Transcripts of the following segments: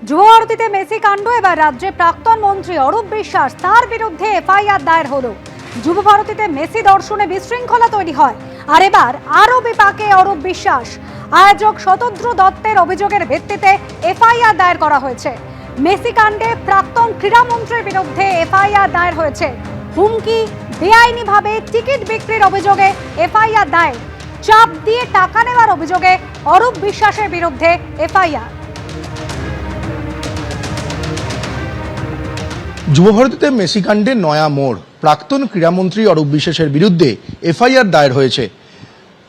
যুবভারতীতে Messi কাণ্ড। এবার রাজ্যে প্রাক্তন মন্ত্রী অরূপ বিশ্বাস, তার বিরুদ্ধে এফআইআর দায়ের হলো। যুবভারতীতে মেসি দর্শনে বিশৃঙ্খলা তৈরি হয়, আর এবার আরও বিপাকে অরূপ বিশ্বাস। আয়োজক শতদ্রু দত্তের অভিযোগের ভিত্তিতে এফআইআর দায়ের করা হয়েছে। মেসি কাণ্ডে প্রাক্তন ক্রীড়ামন্ত্রীর বিরুদ্ধে এফআইআর দায়ের হয়েছে। হুমকি, বেআইনিভাবে টিকিট বিক্রির অভিযোগে এফআইআর দায়ের। চাপ দিয়ে টাকা নেওয়ার অভিযোগে অরূপ বিশ্বাসের বিরুদ্ধে এফআইআর। যুবভারতীতে মেসি কাণ্ডে নয়া মোড়। প্রাক্তন ক্রীড়ামন্ত্রী অরূপ বিশ্বাসের বিরুদ্ধে এফআইআর দায়ের হয়েছে।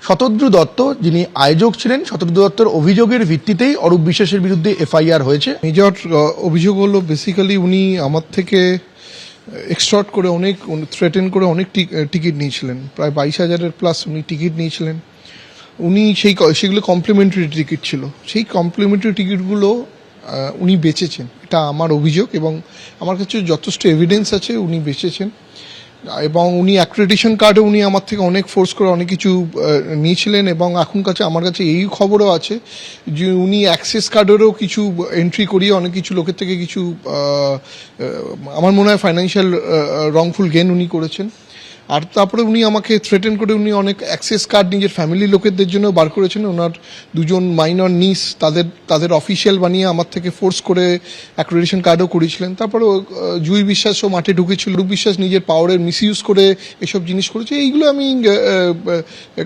শতদ্রু দত্ত, যিনি আয়োজক ছিলেন, শতদ্রু দত্তের অভিযোগের ভিত্তিতেই অরূপ বিশ্বাসের বিরুদ্ধে এফআইআর হয়েছে। মেজর অভিযোগ হলো বেসিক্যালি উনি আমার থেকে এক্সটর্ট করে অনেক থ্রেটেন করে অনেক টিকিট নিয়েছিলেন, প্রায় 22,000-এর প্লাস উনি টিকিট নিয়েছিলেন। উনি সেগুলো কমপ্লিমেন্টারি টিকিট ছিল, সেই কমপ্লিমেন্টারি টিকিটগুলো উনি বেচেছেন, এটা আমার অভিযোগ। এবং আমার কাছে যথেষ্ট এভিডেন্স আছে উনি বেচেছেন। এবং উনি অ্যাক্রেডিটেশন কার্ডে উনি আমার থেকে অনেক ফোর্স করে অনেক কিছু নিয়েছিলেন। এবং এখন আমার কাছে এই খবরও আছে যে উনি অ্যাক্সেস কার্ডেরও কিছু এন্ট্রি করিয়ে অনেক কিছু লোকের থেকে কিছু আমার মনে হয় ফাইন্যান্সিয়াল রংফুল গেন উনি করেছেন। আর তারপরে উনি আমাকে থ্রেটেন করে উনি অনেক অ্যাক্সেস কার্ড নিজের ফ্যামিলির লোকেদের জন্য বার করেছেন। ওনার দুজন মাইনর নিস তাদের অফিসিয়াল বানিয়ে আমার থেকে ফোর্স করে অ্যাক্রেডিটেশন কার্ডও করেছিলেন। তারপরে জুই বিশ্বাসও মাঠে ঢুকেছিল। রূপ বিশ্বাস নিজের পাওয়ারের মিসইউজ করে এসব জিনিস করেছে। এইগুলো আমি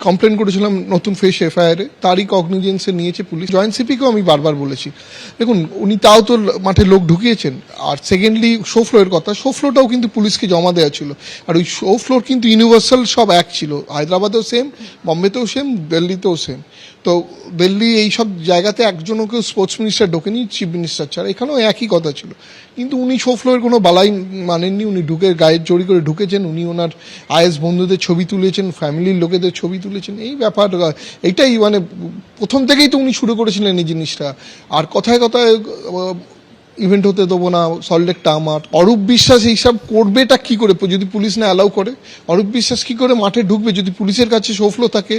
কমপ্লেন করেছিলাম নতুন ফ্রেশ এফআইআরে, তারই কগনিজেন্সে নিয়েছে পুলিশ। জয়েন্ট সিপিকেও আমি বারবার বলেছি, দেখুন উনি তাও তো মাঠে লোক ঢুকিয়েছেন। আর সেকেন্ডলি শো ফ্লোরের কথা, শো ফ্লোরটাও কিন্তু পুলিশকে জমা দেওয়া ছিল। আর ওই শো ফ্লোর কিন্তু ইউনিভার্সাল সব এক ছিল, হায়দ্রাবাদেও সেম, বম্বেতেও সেম, দিল্লিতেও সেম। তো দিল্লি এই সব জায়গাতে একজনও কেউ স্পোর্টস মিনিস্টার ঢোকেনি চিফ মিনিস্টার ছাড়া, এখানেও একই কথা ছিল। কিন্তু উনি শো ফ্লোরের কোনো বালাই মানেননি, উনি গায়ের জড়ি করে ঢুকেছেন। উনি ওনার আইএস বন্ধুদের ছবি তুলেছেন, ফ্যামিলির লোকেদের ছবি তুলেছেন। এই ব্যাপার, এইটাই মানে প্রথম থেকেই তো উনি শুরু করেছিলেন এই জিনিসটা। আর কথায় কথায় ইভেন্ট হতে দেবো না, সল্টলেকটা আমার। অরূপ বিশ্বাস এইসব করবেটা কি করে যদি পুলিশ না অ্যালাউ করে? অরূপ বিশ্বাস কি করে মাঠে ঢুকবে যদি পুলিশের কাছে শোফলো থাকে?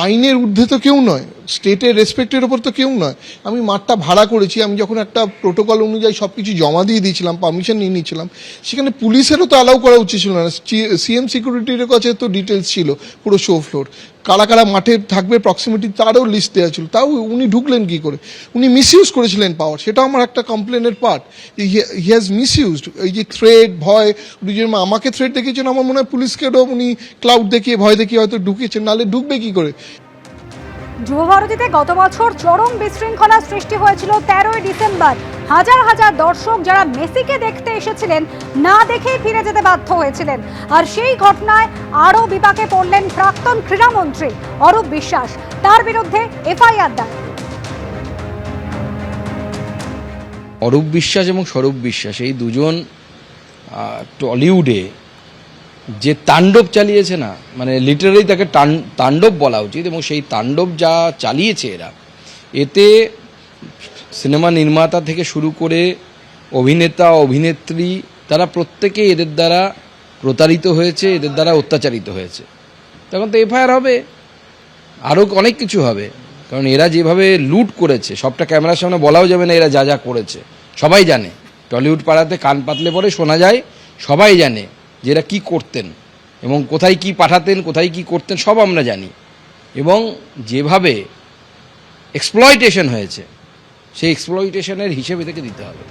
আইনের ঊর্ধ্বে তো কেউ নয়, স্টেটের রেসপেক্টের ওপর তো কেউ নয়। আমি মাঠটা ভাড়া করেছি, আমি যখন একটা প্রোটোকল অনুযায়ী সব কিছু জমা দিয়ে দিয়েছিলাম, পারমিশন নিয়ে নিয়েছিলাম, সেখানে পুলিশেরও তো অ্যালাউ করা উচিত ছিল না। সিএম সিকিউরিটির কাছে তো ডিটেলস ছিল পুরো শো ফ্লোর, কারা কারা মাঠে থাকবে, প্রক্সিমিটি তারও লিস্ট দেওয়া ছিল। তাও উনি ঢুকলেন কি করে? উনি মিসইউজ করেছিলেন পাওয়ার, সেটাও আমার একটা কমপ্লেনের পার্ট। He has misused. এই যে থ্রেট, ভয়, উনি যে আমাকে থ্রেট দেখিয়েছেন, আমার মনে হয় পুলিশকেও উনি ক্লাউড দেখিয়ে, ভয় দেখিয়ে হয়তো ঢুকিয়েছেন, নাহলে ঢুকবে কি করে? যুবভারতীতে গত বছর চরম বিশৃঙ্খলা সৃষ্টি হয়েছিল 13ই ডিসেম্বর। হাজার হাজার দর্শক যারা মেসিকে দেখতে এসেছিলেন না দেখেই ফিরে যেতে বাধ্য হয়েছিলেন। আর সেই ঘটনায় আরও বিপাকে পড়লেন প্রাক্তন ক্রীড়ামন্ত্রী অরূপ বিশ্বাস। তার বিরুদ্ধে এফআইআর দায়ের। অরূপ বিশ্বাস এবং স্বরূপ বিশ্বাস এই দুজন টলিউডে যে তাণ্ডব চালিয়েছে না, মানে লিটারালি তাকে তাণ্ডব বলা উচিত। এবং সেই তাণ্ডব যা চালিয়েছে এরা, এতে সিনেমা নির্মাতা থেকে শুরু করে অভিনেতা, অভিনেত্রী, তারা প্রত্যেকে এদের দ্বারা প্রতারিত হয়েছে, এদের দ্বারা অত্যাচারিত হয়েছে। তখন তো এফআইআর হবে, আরও অনেক কিছু হবে। কারণ এরা যেভাবে লুট করেছে, সবটা ক্যামেরার সামনে বলাও যাবে না এরা যা যা করেছে। সবাই জানে, টলিউড পাড়াতে কান পাতলে পরে শোনা যায়, সবাই জানে যে এরা কী করতেন এবং কোথায় কি পাঠাতেন, কোথায় কি করতেন, সব আমরা জানি। এবং যেভাবে এক্সপ্লয়টেশন হয়েছে, সেই এক্সপ্লয়টেশনের হিসেবে থেকে দিতে হবে।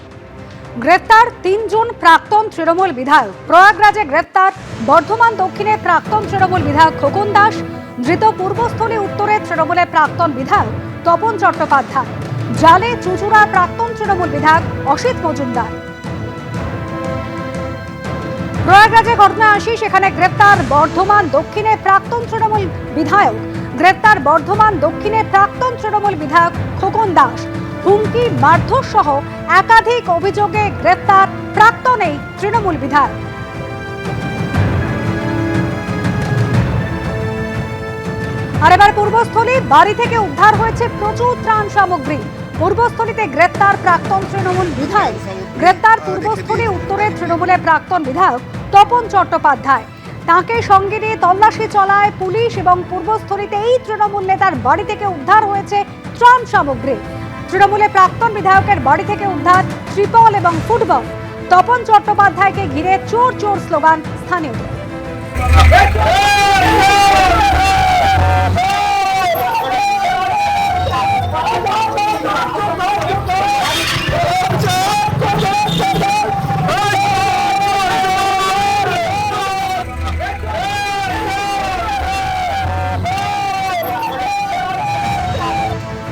গ্রেপ্তার 3 জন প্রাক্তন তৃণমূল বিধায়ক। প্রয়াগরাজে গ্রেপ্তার বর্ধমান দক্ষিণে প্রাক্তন তৃণমূল বিধায়ক খোকন দাস। ধৃত পূর্বস্থলী উত্তরের তৃণমূলের প্রাক্তন বিধায়ক তপন চট্টোপাধ্যায়। জালে চুঁচুড়ার প্রাক্তন তৃণমূল বিধায়ক অসিত মজুমদার। প্রয়াগরাজে ঘটনা আসি, সেখানে গ্রেপ্তার বর্ধমান দক্ষিণে প্রাক্তন তৃণমূল বিধায়ক। গ্রেপ্তার বর্ধমান দক্ষিণে প্রাক্তন তৃণমূল বিধায়ক খোকন দাস। হুমকি, মারধর সহ একাধিক অভিযোগে গ্রেপ্তার প্রাক্তন এই তৃণমূল বিধায়ক। আর এবার পূর্বস্থলী, বাড়ি থেকে উদ্ধার হয়েছে প্রচুর ত্রাণ সামগ্রী। পূর্বস্থলীতে গ্রেপ্তার প্রাক্তন তৃণমূল বিধায়ক। গ্রেপ্তার পূর্বস্থলী উত্তরের তৃণমূলের প্রাক্তন বিধায়ক তপন চট্টোপাধ্যায়। তাকে সঙ্গে নিয়ে তল্লাশি চালায় পুলিশ এবং পূর্বস্থলীতে এই তৃণমূল নেতার বাড়ি থেকে উদ্ধার হয়েছে ত্রাণ সামগ্রী। তৃণমূলে প্রাক্তন বিধায়কের বাড়ি থেকে উদ্ধার ত্রিপল এবং ফুটবল। তপন চট্টোপাধ্যায়কে ঘিরে চোর চোর স্লোগান স্থানীয়দের।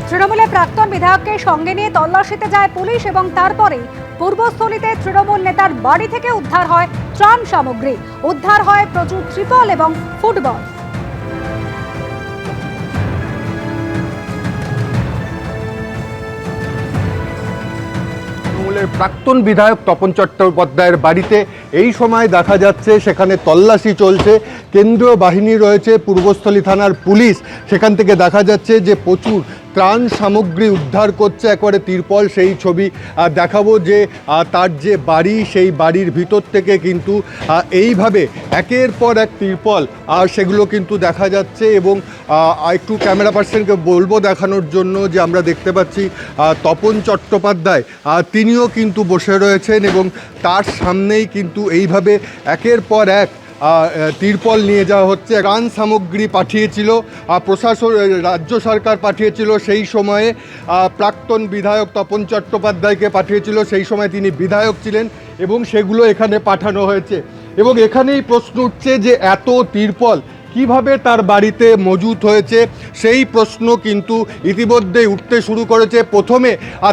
তৃণমূলে প্রাক্তন বিধায়ককে সঙ্গে নিয়ে তল্লাশিতে যায় পুলিশ এবং তারপরে পূর্বস্থলীতে তৃণমূল নেতার বাড়ি থেকে উদ্ধার হয় ত্রাণ সামগ্রী, উদ্ধার হয় প্রচুর ত্রিপল এবং ফুটবল। তৃণমূলের প্রাক্তন বিধায়ক তপন চট্টোপাধ্যায়ের বাড়িতে এই সময় দেখা যাচ্ছে সেখানে তল্লাশি চলছে, কেন্দ্রীয় বাহিনী রয়েছে, পূর্বস্থলী থানার পুলিশ, সেখান থেকে দেখা যাচ্ছে যে প্রচুর ত্রাণ সামগ্রী উদ্ধার করছে। একবারে তিরপল সেই ছবি দেখাবো যে তার যে বাড়ি সেই বাড়ির ভিতর থেকে কিন্তু এইভাবে একের পর এক তিরপল সেগুলো কিন্তু দেখা যাচ্ছে। এবং একটু ক্যামেরা পার্সনকে বলবো দেখানোর জন্য যে আমরা দেখতে পাচ্ছি তপন চট্টোপাধ্যায় তিনিও কিন্তু বসে রয়েছেন এবং তার সামনেই কিন্তু এইভাবে একের পর এক তিরপল নিয়ে যাওয়া হচ্ছে। ত্রাণ সামগ্রী পাঠিয়েছিল প্রশাসন, রাজ্য সরকার পাঠিয়েছিল, সেই সময়ে প্রাক্তন বিধায়ক তপন চট্টোপাধ্যায়কে পাঠিয়েছিল, সেই সময় তিনি বিধায়ক ছিলেন এবং সেগুলো এখানে পাঠানো হয়েছে। এবং এখানেই প্রশ্ন উঠছে যে এত তিরপল কিভাবে তার বাড়িতে মজুত হয়েছে, সেই প্রশ্ন কিন্তু ইতিমধ্যেই উঠতে শুরু করেছে। প্রথমে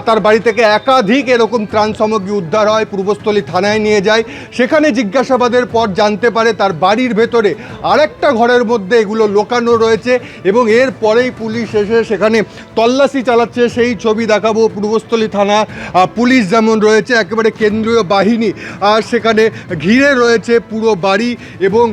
তার বাড়ি থেকে একাধিক এরকম ত্রাণ সামগ্রী উদ্ধার হয়, পূর্বস্থলী থানায় নিয়ে যায়, সেখানে জিজ্ঞাসাবাদের পর জানতে পারে তার বাড়ির ভেতরে আরেকটা ঘরের মধ্যে এগুলো লোকানো রয়েছে এবং এর পরেই পুলিশ এসে সেখানে তল্লাশি চালাচ্ছে। সেই ছবি দেখাবো, পূর্বস্থলী থানা পুলিশ যেমন রয়েছে, একেবারে কেন্দ্রীয় বাহিনী সেখানে ঘিরে রয়েছে পুরো বাড়ি এবং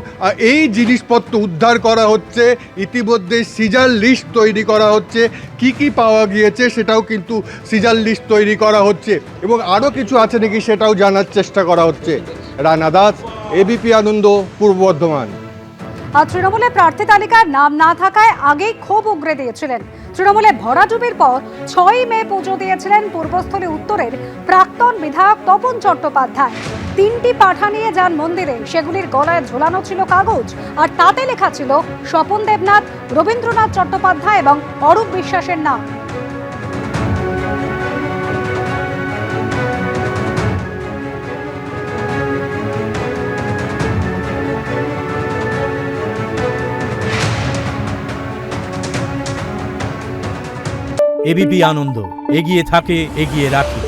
এই জিনিসপত্র উদ্ধার করা হচ্ছে। ইতিমধ্যে সিজার লিস্ট তৈরি করা হচ্ছে, কি কি পাওয়া গিয়েছে সেটাও কিন্তু সিজার লিস্ট তৈরি করা হচ্ছে এবং আরও কিছু আছে নাকি সেটাও জানার চেষ্টা করা হচ্ছে। রানা দাস, এবিপি আনন্দ, পূর্ব বর্ধমান। আর তৃণমূলে প্রার্থী তালিকার নাম না থাকায় আগেই ক্ষোভ উগরে দিয়েছিলেন। তৃণমূলে ভরাডুবির পর 6ই মে পুজো দিয়েছিলেন পূর্বস্থলী উত্তরের প্রাক্তন বিধায়ক তপন চট্টোপাধ্যায়। 3টি পাঠা নিয়ে যান মন্দিরে, সেগুলির গলায় ঝোলানো ছিল কাগজ আর তাতে লেখা ছিল স্বপন দেবনাথ, রবীন্দ্রনাথ চট্টোপাধ্যায় এবং অরূপ বিশ্বাসের নাম। এবিপি আনন্দ, এগিয়ে থাকে, এগিয়ে রাখে।